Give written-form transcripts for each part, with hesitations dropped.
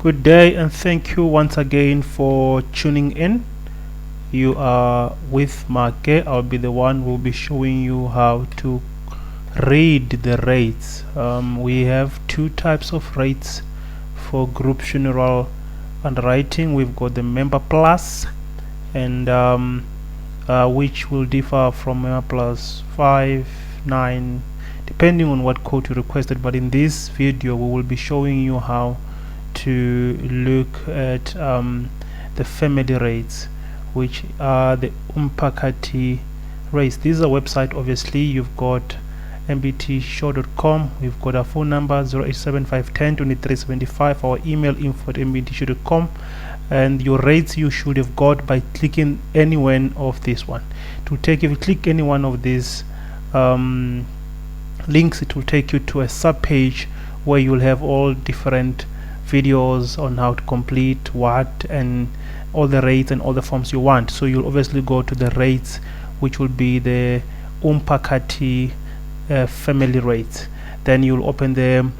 Good day and thank you once again for tuning in. You are with Marke. I'll be the one who will be showing you how to read the rates. We have two types of rates for group funeral underwriting. We've got the member plus and which will differ from member plus 5, 9 depending on what quote you requested, but in this video we will be showing you how to look at the family rates, which are the Umphakati rates. This is a website. Obviously you've got mbtshow.com, we've got our phone number 0875102375, our email info@mbtshow.com, and your rates you should have got by clicking any one of this one. It will take, if you click any one of these links, it will take you to a sub page where you will have all different videos on how to complete what and all the rates and all the forms you want. So you'll obviously go to the rates, which will be the Umphakati family rates. Then you'll open download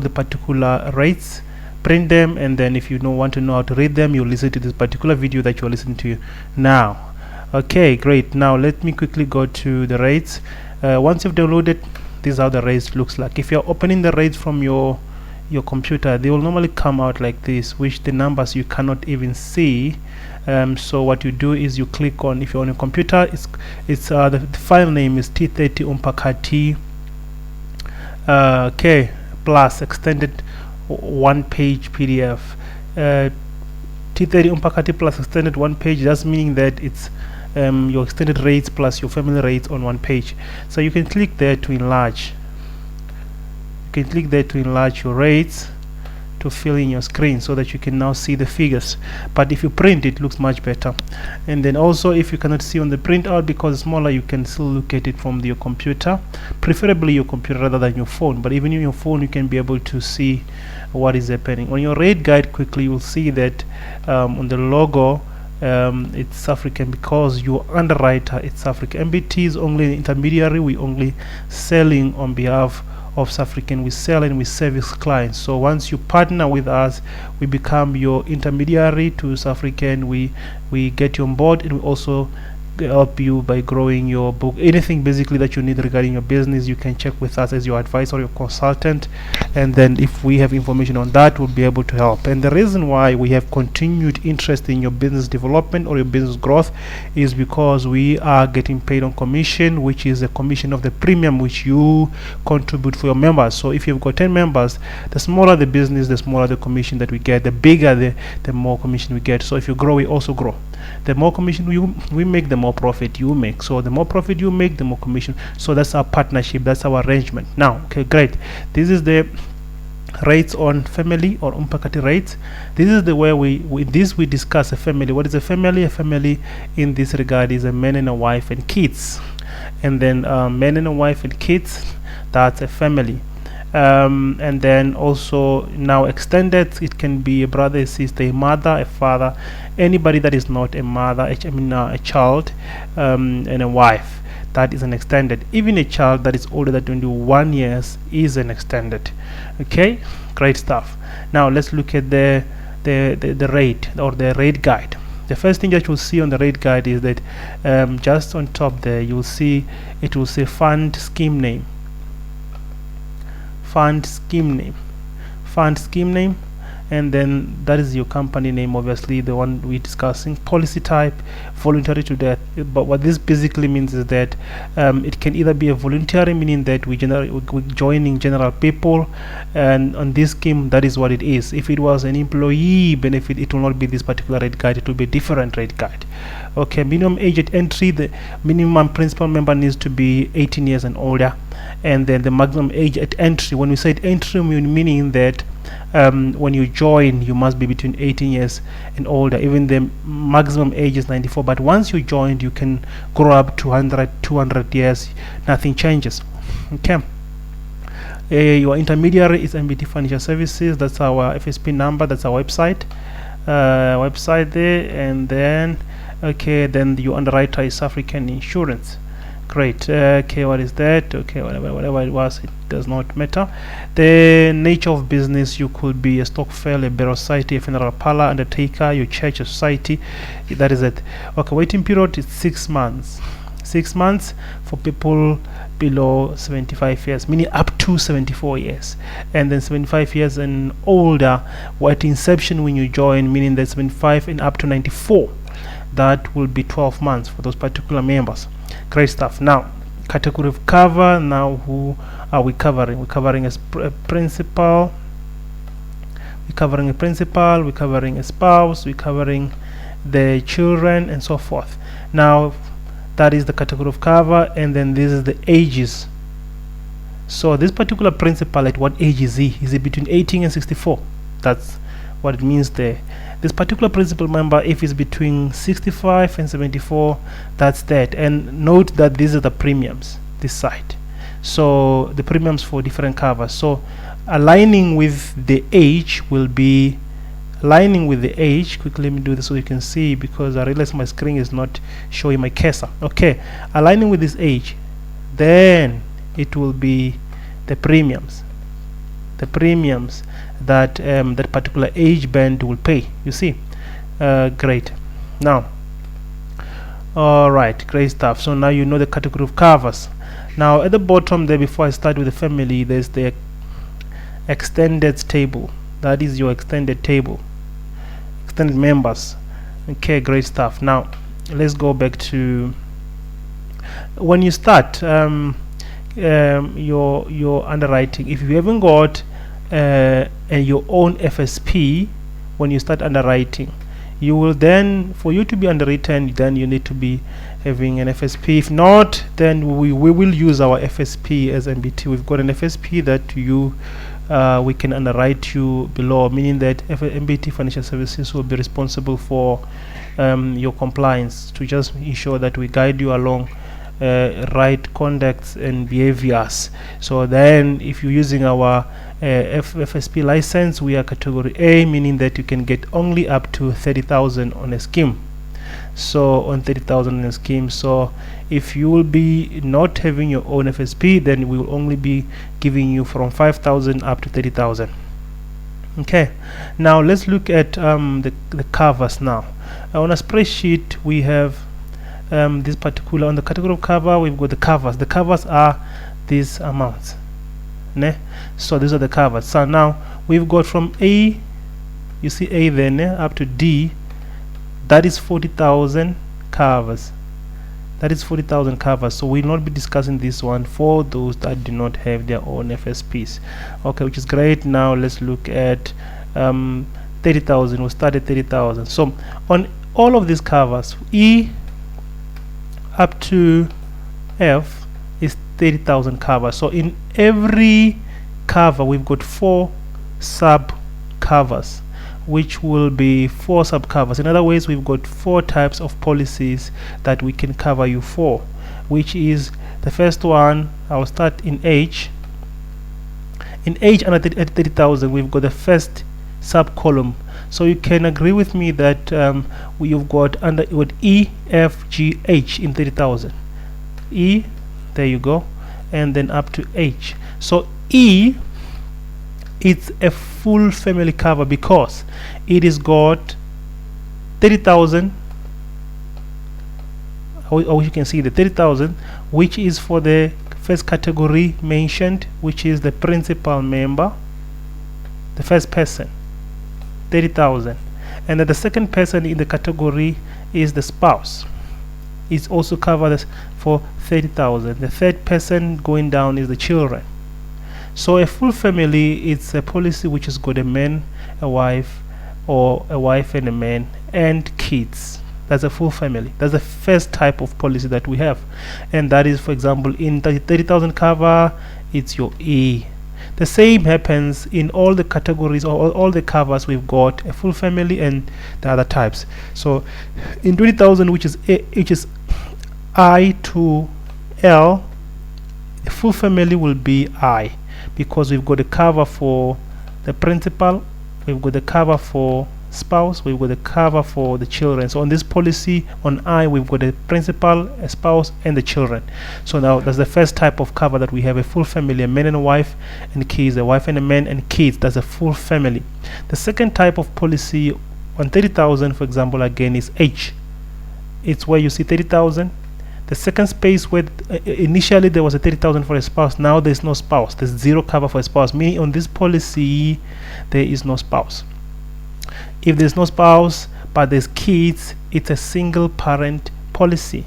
the particular rates, print them, and then if you don't want to know how to read them, you listen to this particular video that you're listening to now. Okay, great. Now let me quickly go to the rates. Once you've downloaded, this is how the rates looks like. If you're opening the rates from your computer, they will normally come out like this, which the numbers you cannot even see. So what you do is you click on, if you're on a computer, the file name is T30 Umphakati okay plus extended one page PDF. T30 Umphakati plus extended one page, that's meaning that it's your extended rates plus your family rates on one page. So you can click there to enlarge. You can click there to enlarge your rates to fill in your screen so that you can now see the figures. But if you print, it looks much better. And then also, if you cannot see on the printout because it's smaller, you can still look at it from your computer, preferably your computer rather than your phone. But even in your phone, you can be able to see what is happening. On your rate guide, quickly you will see that on the logo it's South African because your underwriter it's South African. MBT is only an intermediary. We only selling on behalf of South African. We sell and we service clients. So once you partner with us, we become your intermediary to South African. We get you on board, and we also help you by growing your book. Anything basically that you need regarding your business, you can check with us as your advisor or your consultant, and then if we have information on that, we'll be able to help. And the reason why we have continued interest in your business development or your business growth is because we are getting paid on commission, which is a commission of the premium which you contribute for your members. So if you've got 10 members, the smaller the business, the smaller the commission that we get. The bigger the more commission we get. So if you grow, we also grow. The more commission we make, the more profit you make. So the more profit you make, the more commission. So that's our partnership, that's our arrangement. Now, okay, great. This is the rates on family or Umphakati rates. This is the way we discuss a family. What is a family? A family in this regard is a man and a wife and kids. And then man and a wife and kids, that's a family. And then also now extended, it can be a brother, a sister, a mother, a father, anybody that is not a mother, a child, and a wife. That is an extended. Even a child that is older than 21 years is an extended. Okay, great stuff. Now let's look at the rate or the rate guide. The first thing that you'll see on the rate guide is that just on top there you'll see it will say fund scheme name, fund scheme name, and then that is your company name, obviously the one we're discussing. Policy type, voluntary to death. But what this basically means is that it can either be a voluntary, meaning that we're joining general people, and on this scheme that is what it is. If it was an employee benefit, it will not be this particular rate guide, it will be a different rate guide. Okay, minimum age at entry, the minimum principal member needs to be 18 years and older, and then the maximum age at entry, when we say entry, meaning that when you join you must be between 18 years and older. Even the maximum age is 94, but once you joined you can grow up to 200 years, nothing changes. Okay, your intermediary is MBT Financial Services, that's our FSP number, that's our website there. And then okay, then your underwriter is African Insurance. Great. Okay, what is that? Okay, whatever it was, it does not matter. The nature of business, you could be a stock fair, a burial society, a funeral parlor, undertaker, your church, a society. That is it. Okay, waiting period is 6 months. 6 months for people below 75 years, meaning up to 74 years, and then 75 years and older at inception when you join, meaning that 75 and up to 94, that will be 12 months for those particular members. Great stuff. Now, category of cover. Now, who are we covering? We're covering a principal, we're covering a principal, we're covering a spouse, we're covering the children, and so forth. Now, that is the category of cover, and then this is the ages. So this particular principal, at what age is he? Is he between 18 and 64? That's what it means there. This particular principal member, if it's between 65 and 74, that's that. And note that these are the premiums this side. So the premiums for different covers. So aligning with the age will be aligning with the age. Quickly, let me do this so you can see, because I realize my screen is not showing my cursor. Okay, aligning with this age, then it will be the premiums. The premiums that that particular age band will pay. You see, great. Now, all right, great stuff. So now you know the category of covers. Now at the bottom there, before I start with the family, there's the extended table. That is your extended table, extended members. Okay, great stuff. Now let's go back to when you start your underwriting. If you haven't got your own FSP when you start underwriting, you will then, for you to be underwritten, then you need to be having an FSP. If not, then we will use our FSP as MBT. We've got an FSP that you we can underwrite you below, meaning that MBT Financial Services will be responsible for your compliance, to just ensure that we guide you along right conducts and behaviors. So then if you're using our FSP license, we are category A, meaning that you can get only up to 30,000 on a scheme. So on 30,000 on a scheme. So if you will be not having your own FSP, then we will only be giving you from 5,000 up to 30,000. Okay, now let's look at the covers. Now on a spreadsheet we have this particular, on the category of cover, we've got the covers. The covers are these amounts. So these are the covers. So now we've got from A, you see A there, up to D, that is 40,000 covers. That is 40,000 covers. So we'll not be discussing this one for those that do not have their own FSPs. Okay, which is great. Now let's look at 30,000. We'll start at 30,000. So on all of these covers, E up to F is 30,000 covers. So in every cover we've got 4 sub covers, which will be 4 sub covers. In other words, we've got 4 types of policies that we can cover you for, which is the first one. I'll start in H. In H under 30,000, we've got the first sub column. So you can agree with me that you've got under with E, F, G, H in 30,000. E, there you go, and then up to H. So E, it's a full family cover because it is got 30,000. Or you can see the 30,000, which is for the first category mentioned, which is the principal member, the first person, 30,000, and then the second person in the category is the spouse. It's also covered for 30,000. The third person going down is the children. So a full family, it's a policy which has got a man, a wife, or a wife and a man, and kids. That's a full family. That's the first type of policy that we have, and that is, for example, in the 30,000 cover, it's your E. The same happens in all the categories or all the covers. We've got a full family and the other types. So in 20,000, which is I to L, a full family will be I, because we've got a cover for the principal, we've got the cover for spouse, we've got the cover for the children. So on this policy on I, we've got a principal, a spouse, and the children. So now that's the first type of cover that we have: a full family, a man and a wife and kids, a wife and a man and kids. That's a full family. The second type of policy on 30,000, for example, again is H. It's where you see 30,000. The second space where initially there was a 30,000 for a spouse, now there's no spouse. There's zero cover for a spouse, meaning on this policy there is no spouse. If there's no spouse but there's kids, it's a single parent policy.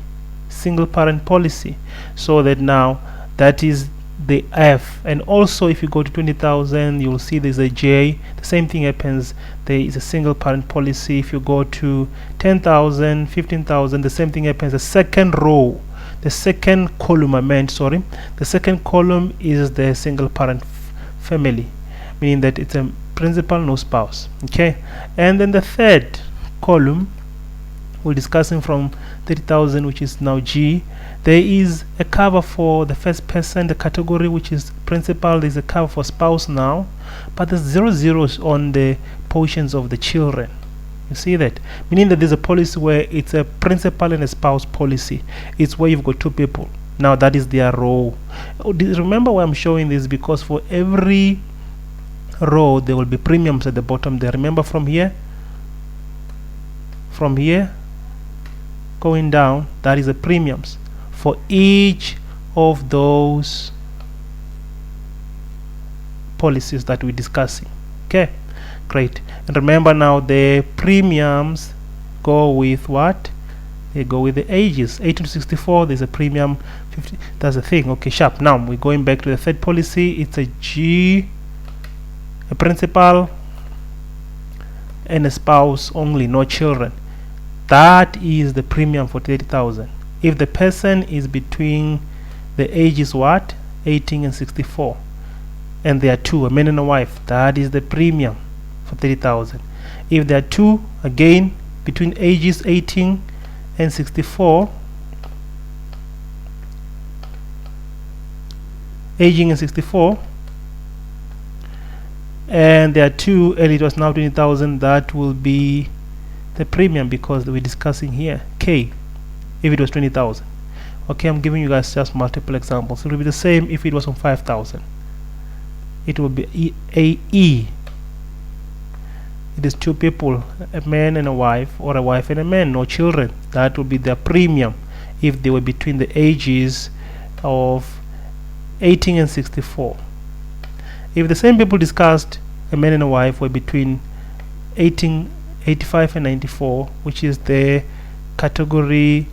Single parent policy. So that now that is the F. And also if you go to 20,000, you'll see there's a J. The same thing happens. There is a single parent policy. If you go to 10,000, 15,000, the same thing happens. The second row, the second column, the second column is the single parent family, meaning that it's a principal, no spouse. Okay, and then the third column, we're discussing from 30,000, which is now G. There is a cover for the first person, the category which is principal. There's a cover for spouse now, but there's 0 zeros on the portions of the children. You see that? Meaning that there's a policy where it's a principal and a spouse policy. It's where you've got two people. Now that is their row. Remember why I'm showing this? Because for every row there will be premiums at the bottom there. Remember from here going down, that is the premiums for each of those policies that we're discussing. Okay, great. And remember now the premiums go with what? They go with the ages. 18 to 64, there's a premium 50. That's the thing. Okay, sharp. Now we're going back to the third policy. It's a G, a principal and a spouse only, no children. That is the premium for 30,000. If the person is between the ages what? 18 and 64, and there are two, a man and a wife, that is the premium for 30,000. If there are two, again, between ages 18 and 64, aging and 64, and there are two, and it was now 20,000, that will be the premium, because we're discussing here K if it was 20,000. Okay, I'm giving you guys just multiple examples. It will be the same if it was on 5,000. It will be E. It is two people, a man and a wife, or a wife and a man, no children. That will be their premium if they were between the ages of 18 and 64. If the same people discussed, a man and a wife, were between 85 and 94, which is the category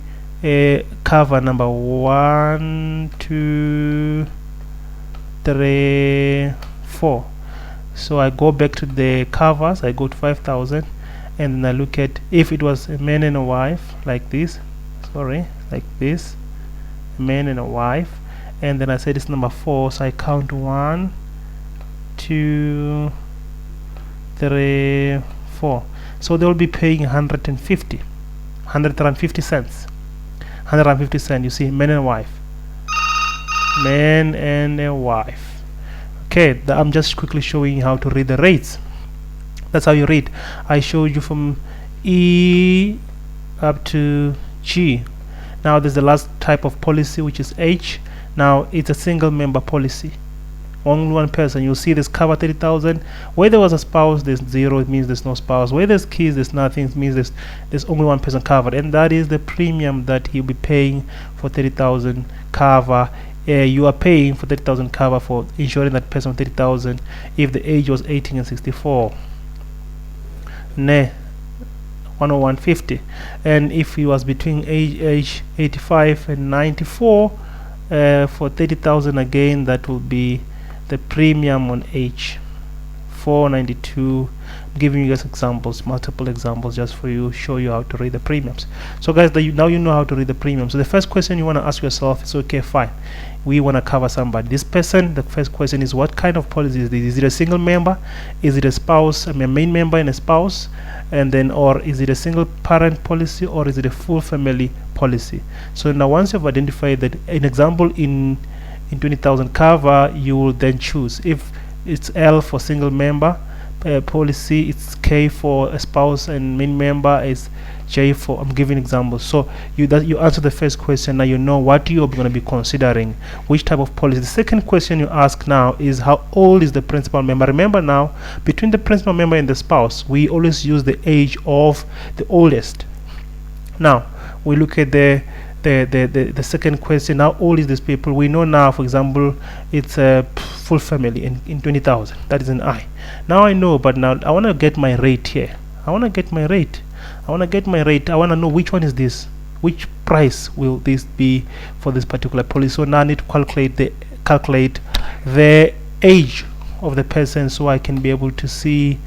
cover number 1, 2, 3, 4. So I go back to the covers, I go to 5,000, and then I look at if it was a man and a wife, like this, like this, a man and a wife, and then I say this number 4, so I count 1, 2, 3, 4. So they will be paying 150 cents. 150 cents, you see, man and wife. Man and a wife. Okay, I'm just quickly showing you how to read the rates. That's how you read. I showed you from E up to G. Now there's the last type of policy, which is H. Now it's a single member policy. Only one person. You'll see this cover 30,000. Where there was a spouse, there's 0. It means there's no spouse. Where there's kids, there's nothing. It means there's only one person covered, and that is the premium that he'll be paying for 30,000 cover. You are paying for 30,000 cover for insuring that person 30,000 if the age was 18 and 64. Ne 101.50, and if he was between age 85 and 94, for 30,000 again, that will be the premium on H, 492. I'm giving you guys examples, multiple examples, just for you, show you how to read the premiums. So guys, now you know how to read the premiums. So the first question you want to ask yourself is, okay, fine, we want to cover somebody, this person. The first question is, what kind of policy is this? Is it a single member? Is it a spouse, a main member and a spouse? And then, or is it a single parent policy, or is it a full family policy? So now once you've identified that, an example in 20,000 cover, you will then choose if it's L for single member, policy, it's K for a spouse, and main member is J for, I'm giving examples. So you answer the first question. Now you know what you're going to be considering, which type of policy. The second question you ask now is how old is the principal member. Remember now, between the principal member and the spouse, we always use the age of the oldest. Now we look at the second question, how old is this people. We know now, for example, it's a full family in 20,000. That is an I. Now I know, but now I want to get my rate here. I want to get my rate. I want to know which one is this, which price will this be for this particular policy. So now I need to calculate the age of the person, so I can be able to see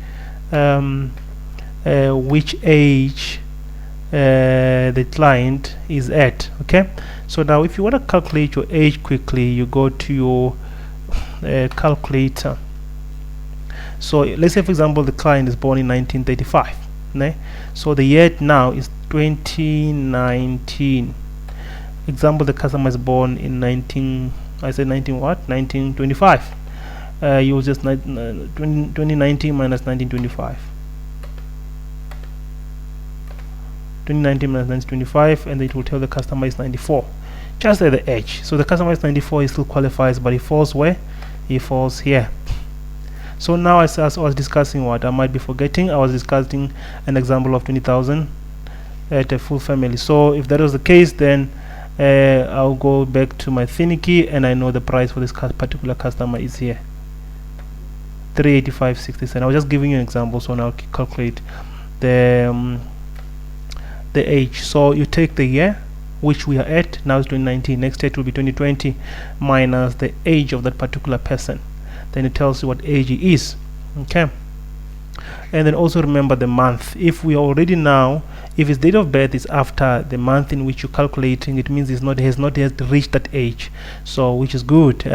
which age the client is at. Okay, so now if you want to calculate your age quickly, you go to your calculator. So let's say, for example, the client is born in 1935. So the year now is 2019. Example, the customer is born in 1925. You just 2019 minus 1925. 2019 minus 1925, and it will tell the customer is 94, just at the age. So the customer is 94, he still qualifies, but he falls where? He falls here. So now, as I was discussing, what I might be forgetting, I was discussing an example of 20,000 at a full family. So if that was the case, then I'll go back to my finicky, and I know the price for this particular customer is here, 385.67. I was just giving you an example, so now calculate the age. So you take the year which we are at now is 2019. Next year it will be 2020 minus the age of that particular person. Then it tells you what age he is. Okay, and then also remember the month. If we already now, if his date of birth is after the month in which you're calculating, it means he has not yet reached that age, so which is good.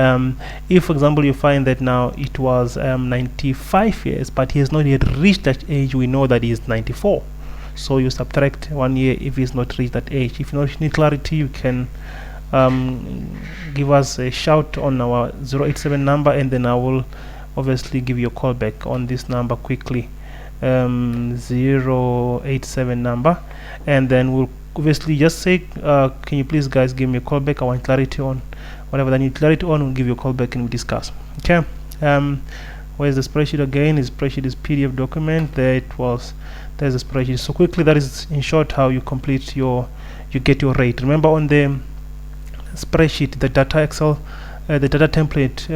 If, for example, you find that now it was 95 years, but he has not yet reached that age, we know that he is 94. So you subtract 1 year if he's not reached that age. If you need clarity, you can give us a shout on our 087 number, and then I will obviously give you a call back on this number quickly, 087 number, and then we'll obviously just say, can you please guys give me a call back, I want clarity on whatever I need clarity on. We'll give you a call back and we discuss. Okay, where's the spreadsheet again? His spreadsheet is PDF document. There's a spreadsheet. So quickly, that is in short how you complete you get your rate. Remember, on the spreadsheet, the data Excel, the data template,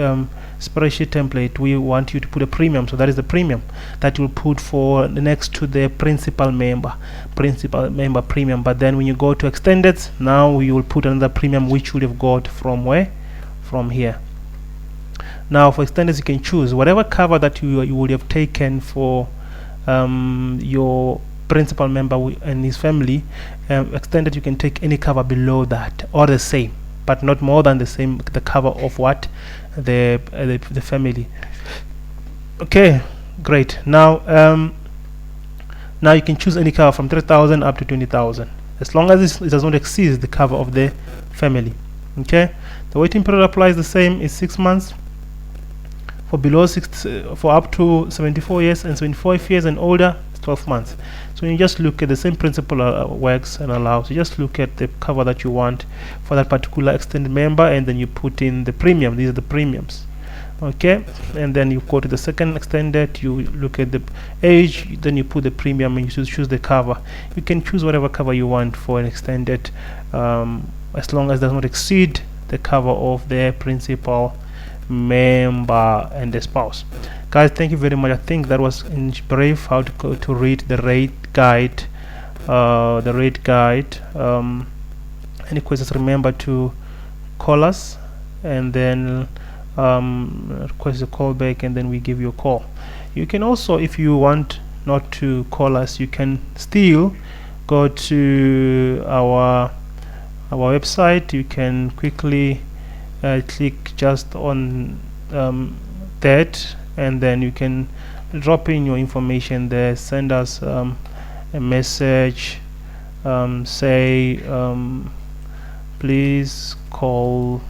spreadsheet template, we want you to put a premium. So that is the premium that you'll put for next to the principal member premium. But then when you go to extended, now you will put another premium which you would have got from where? From here. Now for extended, you can choose whatever cover that you would have taken for your principal member and his family. Extended, you can take any cover below that or the same, but not more than the same, the cover of what? The family. Okay, great. Now now you can choose any cover from 3,000 up to 20,000, as long as it does not exceed the cover of the family. Okay, the waiting period applies the same, is 6 months for below for up to 74 years, and 75 years and older, 12 months. So you just look at the same principle works and allows. You just look at the cover that you want for that particular extended member, and then you put in the premium. These are the premiums. Okay, and then you go to the second extended, you look at the age, then you put the premium, and you choose the cover. You can choose whatever cover you want for an extended, as long as it does not exceed the cover of their principal member and the spouse. Guys, thank you very much. I think that was in brief how to read the rate guide. Any questions, remember to call us, and then request a call back, and then we give you a call. You can also, if you want not to call us, you can still go to our website. You can quickly click just on that, and then you can drop in your information there, send us a message, say please call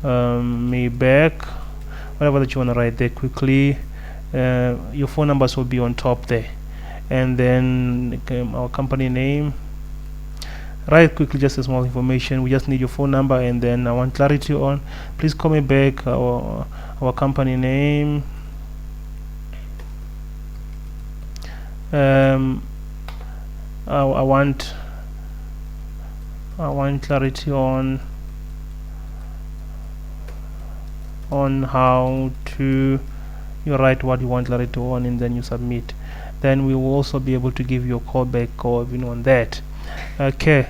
me back, whatever that you want to write there quickly, your phone numbers will be on top there. And then our company name, right, quickly, just a small information. We just need your phone number, and then I want clarity on, please call me back, our company name, I want clarity on how to, you write what you want clarity on, and then you submit. Then we will also be able to give you a call back or on that. Okay,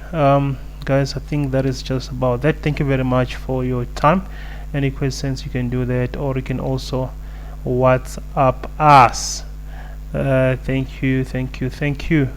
guys, I think that is just about that. Thank you very much for your time. Any questions, you can do that, or you can also WhatsApp us. Thank you.